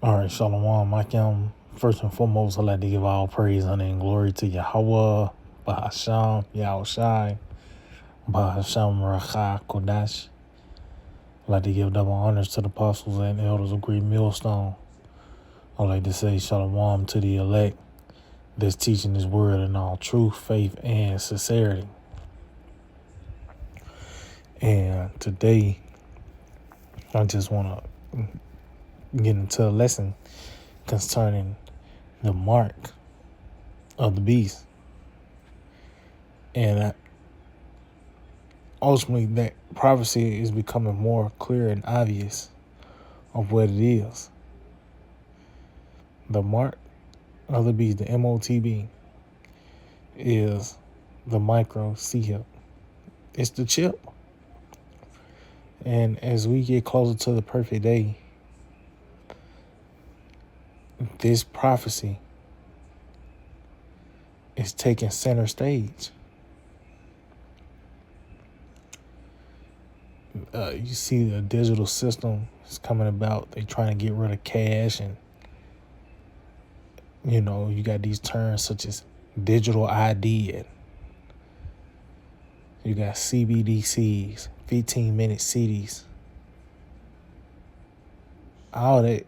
All right, Shalom. First and foremost, I'd like to give all praise, honor, and glory to Yahweh, Bahasham, Yahushai, Bahasham, Racha, Kodash. I'd like to give double honors to the apostles and elders of Great Millstone. I'd like to say Shalom to the elect that's teaching His word in all truth, faith, and sincerity. And today, I just want to get into a lesson concerning the mark of the beast. And ultimately, that prophecy is becoming more clear and obvious of what it is. The mark of the beast, the MOTB, is the micro chip. It's the chip. And as we get closer to the perfect day, this prophecy is taking center stage. You see the digital system is coming about. They're trying to get rid of cash, and you got these terms such as digital ID, and you got CBDCs, 15-minute CDs. All that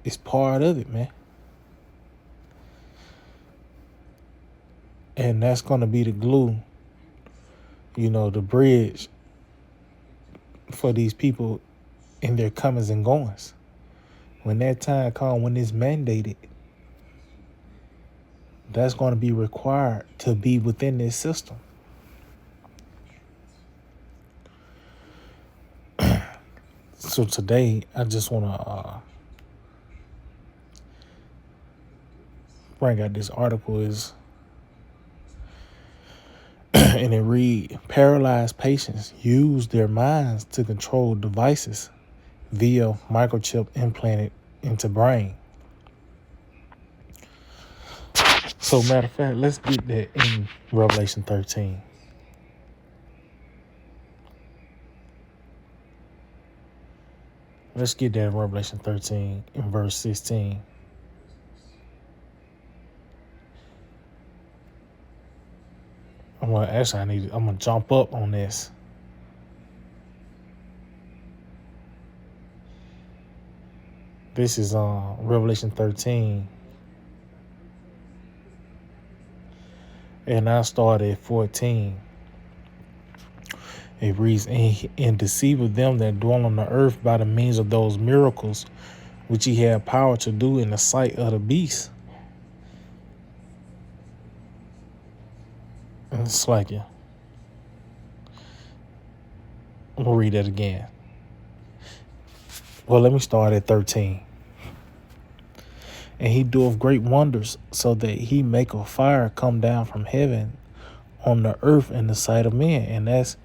is part of it, man. And that's going to be the glue, the bridge for these people in their comings and goings. When that time comes, when it's mandated, that's going to be required to be within this system. So today, I just want to bring out this article and it read, paralyzed patients use their minds to control devices via microchip implanted into brain. So matter of fact, let's get that in Revelation 13. Let's get that in Revelation 13 in verse 16. I'm gonna jump up on this. This is Revelation 13. And I started at 14. It reads, and deceiveth them that dwell on the earth by the means of those miracles which he had power to do in the sight of the beast. And it's like, I'm going to read that again. Well, let me start at 13. And he doeth great wonders, so that he make a fire come down from heaven on the earth in the sight of men. And that's,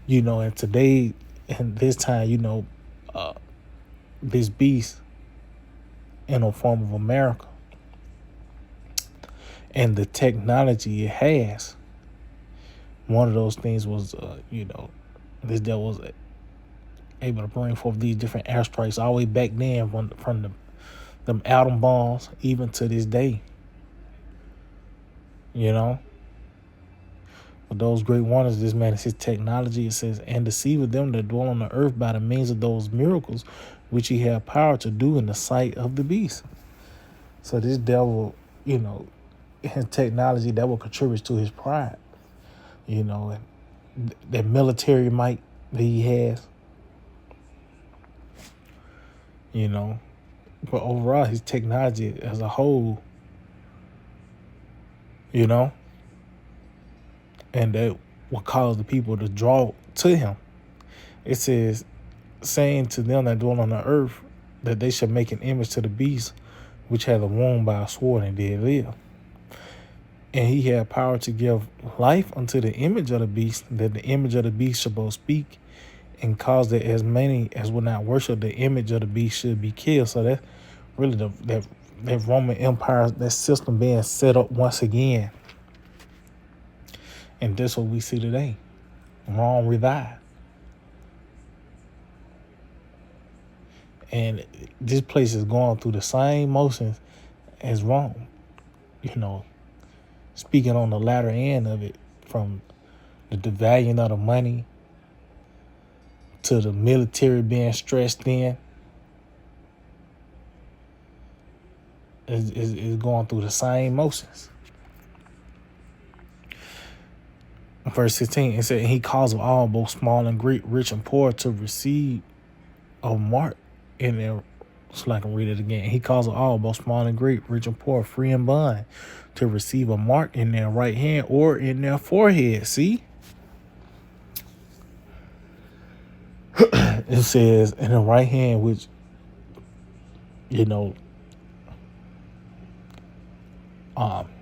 and today, and this time, this beast in a form of America and the technology it has. One of those things was, this devil was able to bring forth these different airstrikes all the way back then from them atom bombs even to this day. With those great wonders, this man is his technology. It says, and deceiveth them that dwell on the earth by the means of those miracles which he had power to do in the sight of the beast. So this devil, his technology, that will contribute to his pride, and that military might that he has, but overall his technology as a whole, and that will cause the people to draw to him. It says, saying to them that dwell on the earth that they should make an image to the beast which had a wound by a sword and did live. And he had power to give life unto the image of the beast, that the image of the beast should both speak, and cause that as many as would not worship the image of the beast should be killed. So that's really that Roman Empire, that system being set up once again. And that's what we see today. Rome revived. And this place is going through the same motions as Rome. You know, speaking on the latter end of it, from the devaluing of the money to the military being stressed in, is going through the same motions. Verse 16, it said, he calls of all, both small and great, rich and poor, to receive a mark in their, so I can read it again. He calls of all, both small and great, rich and poor, free and bond, to receive a mark in their right hand or in their forehead. See? It says in the right hand, which,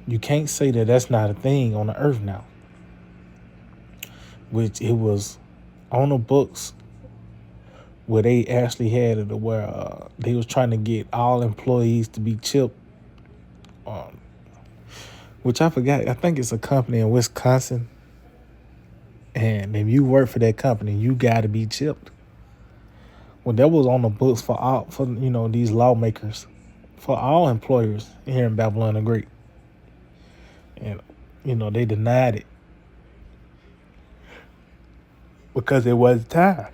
you can't say that that's not a thing on the earth now. Which it was on the books where they actually had it where they was trying to get all employees to be chipped. Which I forgot. I think it's a company in Wisconsin. And if you work for that company, you got to be chipped. Well, that was on the books for these lawmakers, for all employers here in Babylon the Great. And, they denied it because it wasn't time.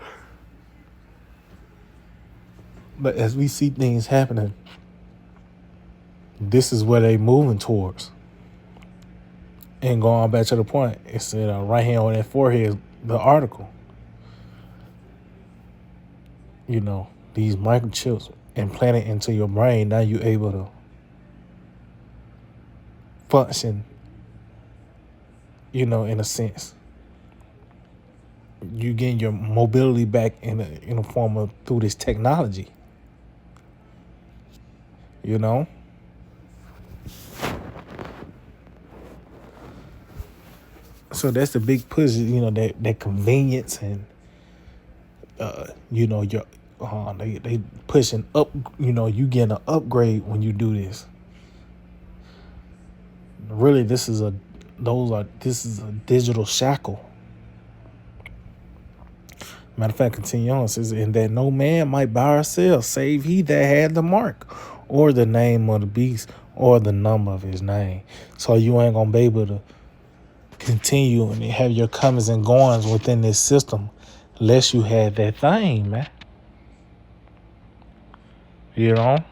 But as we see things happening, this is where they moving towards. And going back to the point, it said right hand on their forehead, the article. These microchips implanted into your brain, now you're able to function, in a sense. You getting your mobility back in a form of through this technology. So that's the big push, that convenience and they pushing up, you getting an upgrade when you do this. Really, this is a digital shackle. Matter of fact, continue on. It says, and that no man might buy or sell, save he that had the mark, or the name of the beast, or the number of his name. So you ain't gonna be able to continue and have your comings and goings within this system unless you had that thing, man. And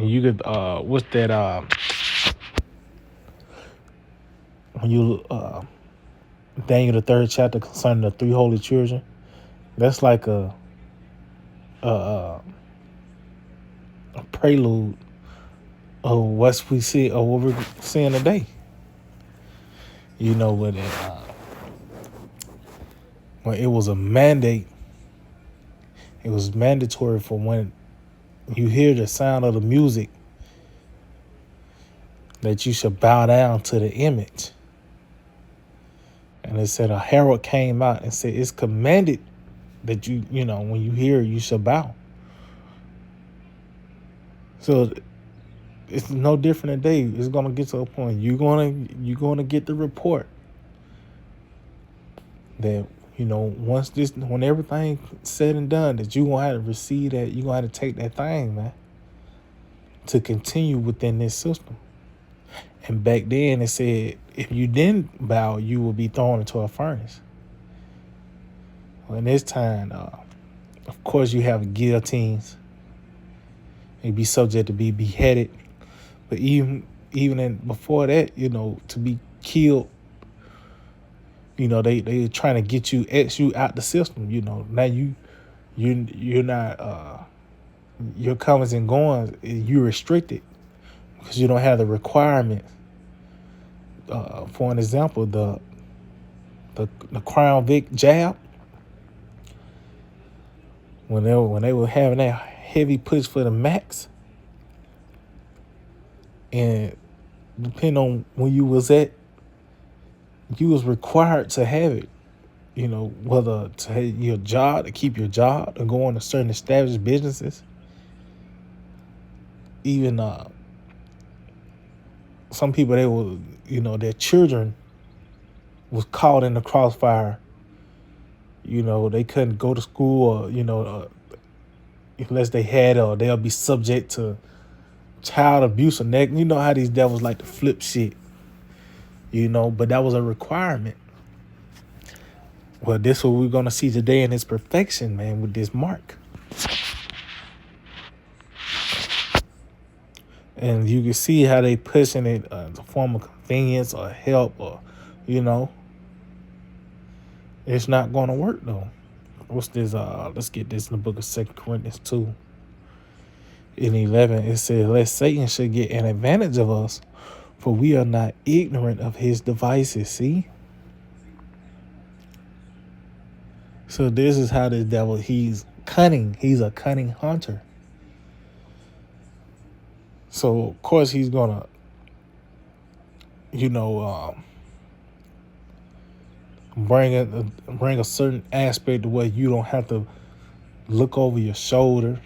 you could what's that when you Daniel the 3rd chapter concerning the 3 holy children, that's like a prelude of what we see or what we're seeing today. When it was a mandate, it was mandatory for when you hear the sound of the music that you should bow down to the image. And it said a herald came out and said it's commanded that when you hear it, you shall bow. So it's no different today. It's gonna get to a point you're gonna get the report that when everything's said and done, that you're gonna have to receive that. You're gonna have to take that thing, man, to continue within this system. And back then it said if you didn't bow, you will be thrown into a furnace. Well, in this time, of course, you have guillotines. You'd be subject to be beheaded. But even before that, to be killed, they trying to get you out the system. Now you're not your comings and goings, you're restricted because you don't have the requirement. For an example, the Crown Vic jab, when they were having that heavy push for the max, and depending on when you was at, you was required to have it. Whether to have your job, to keep your job, to go on to certain established businesses. Even some people, they were, their children was caught in the crossfire. They couldn't go to school, or unless they had or they'll be subject to child abuse or neglect. You know how these devils like to flip shit, but that was a requirement. Well, this is what we're gonna see today in its perfection, man, with this mark. And you can see how they pushing it as a form of convenience or help or, it's not going to work though. What's this? Let's get this in the book of 2 Corinthians 2 in 11. It says, lest Satan should get an advantage of us, for we are not ignorant of his devices. See? So this is how this devil, he's cunning. He's a cunning hunter. So of course he's gonna, bring a certain aspect where you don't have to look over your shoulder.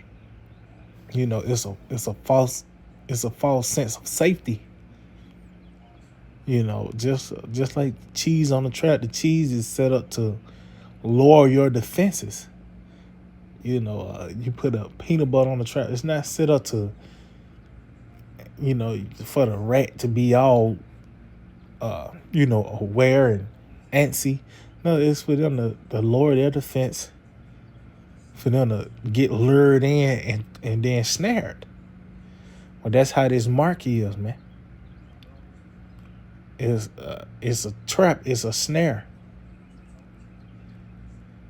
It's a false sense of safety. Just like cheese on the trap, the cheese is set up to lower your defenses. You put a peanut butter on the trap. It's not set up to, for the rat to be all, aware and antsy. No, it's for them to lower their defense, for them to get lured in and then snared. Well, that's how this mark is, man. It's a trap. It's a snare.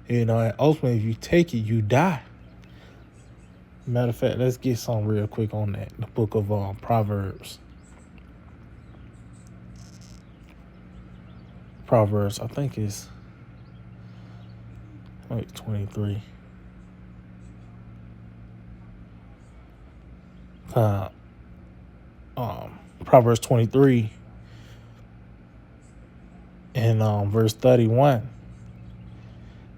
And ultimately, if you take it, you die. Matter of fact, let's get some real quick on that. The book of Proverbs. Proverbs, I think it's 23. Proverbs 23 and verse 31.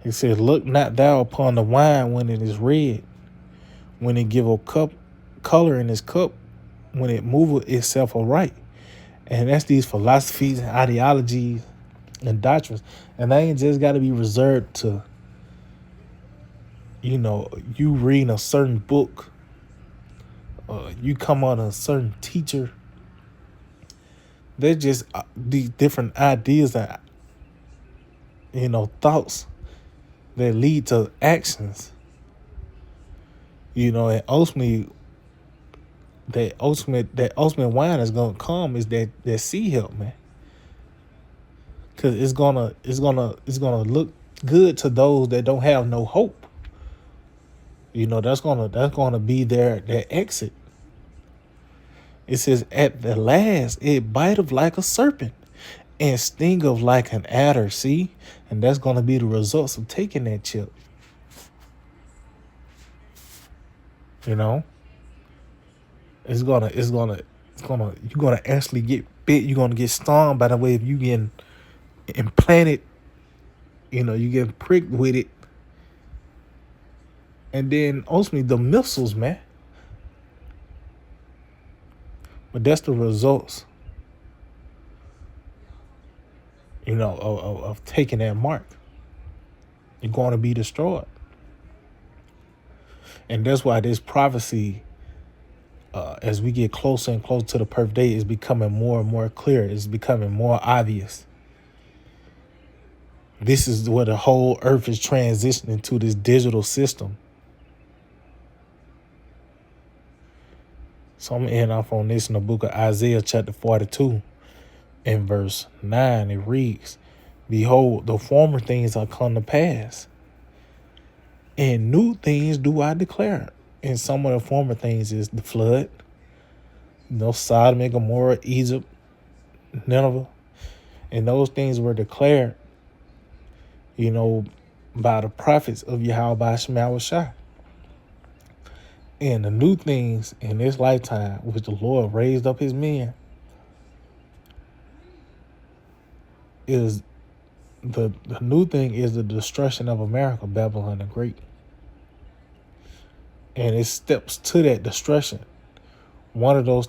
It says, look not thou upon the wine when it is red, when it give a cup color in its cup, when it moveth itself aright. And that's these philosophies and ideologies and doctrines. And they ain't just got to be reserved to, you reading a certain book, you come on a certain teacher. They're just these different ideas that, thoughts that lead to actions. And ultimately, that ultimate wine is gonna come is that sea help, man. Cause it's gonna look good to those that don't have no hope. That's gonna be their exit. It says, at the last, it biteth like a serpent and stingeth like an adder. See? And that's going to be the results of taking that chip. You're gonna actually get bit. You're gonna get stung by the way of you getting implanted. You getting pricked with it. And then ultimately the missiles, man. But that's the results, of taking that mark. You're going to be destroyed. And that's why this prophecy, as we get closer and closer to the perfect day, is becoming more and more clear. It's becoming more obvious. This is where the whole earth is transitioning to this digital system. So I'm going to end off on this in the book of Isaiah chapter 42 and verse 9. It reads, behold, the former things are come to pass, and new things do I declare. And some of the former things is the flood, Sodom and Gomorrah, Egypt, Nineveh. And those things were declared, by the prophets of Yahweh Shema Shai. And the new things in this lifetime, which the Lord raised up his men, is the new thing is the destruction of America, Babylon the Great. And it steps to that destruction. One of those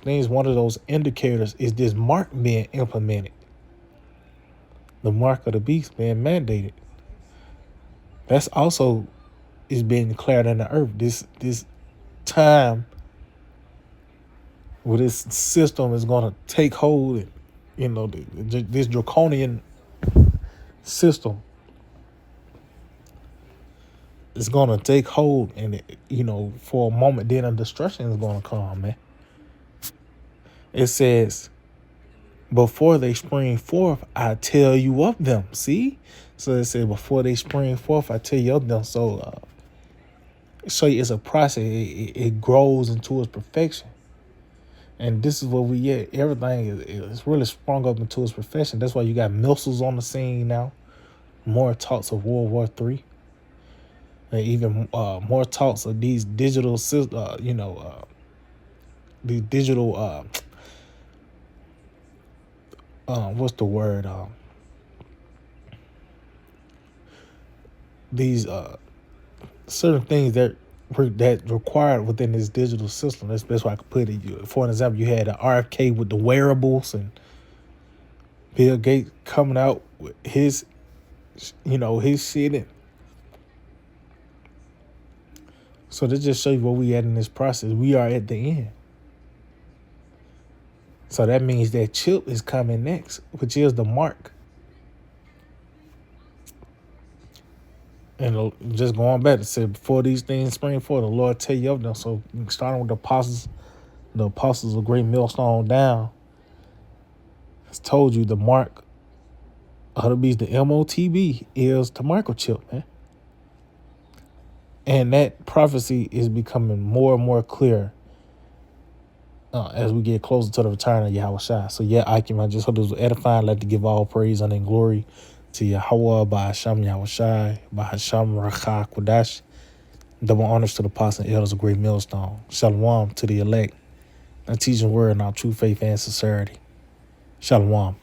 indicators is this mark being implemented. The mark of the beast being mandated. That's also is being declared in the earth. This time where this system is going to take hold, and this draconian system is going to take hold, and for a moment, then a destruction is going to come, man. It says, before they spring forth, I tell you of them. See? So it said, before they spring forth, I tell you of them. So it's a process. It grows into its perfection. And this is where we at. Everything is really sprung up into its perfection. That's why you got missiles on the scene now. More talks of World War III. And even more talks of these digital, these digital, what's the word? These certain things that required within this digital system. That's the best way I could put it. For an example, you had the RFK with the wearables, and Bill Gates coming out with his shit. And so that just shows you where we at in this process. We are at the end. So that means that chip is coming next, which is the mark. And just going back to say, before these things spring forth, the Lord tell you of them. So starting with the apostles of great millstone down, has told you the mark of the beast, the MOTB, is the microchip, man. And that prophecy is becoming more and more clear as we get closer to the return of Yahweh Shai. So I just hope this was edifying. I'd like to give all praise and glory to Yahweh, by Hashem Yahweh Shai, by Hashem Rachah Kodash. Double honors to the apostles and elders of great millstone. Shalom to the elect, and teaching word in our true faith and sincerity. Shalom.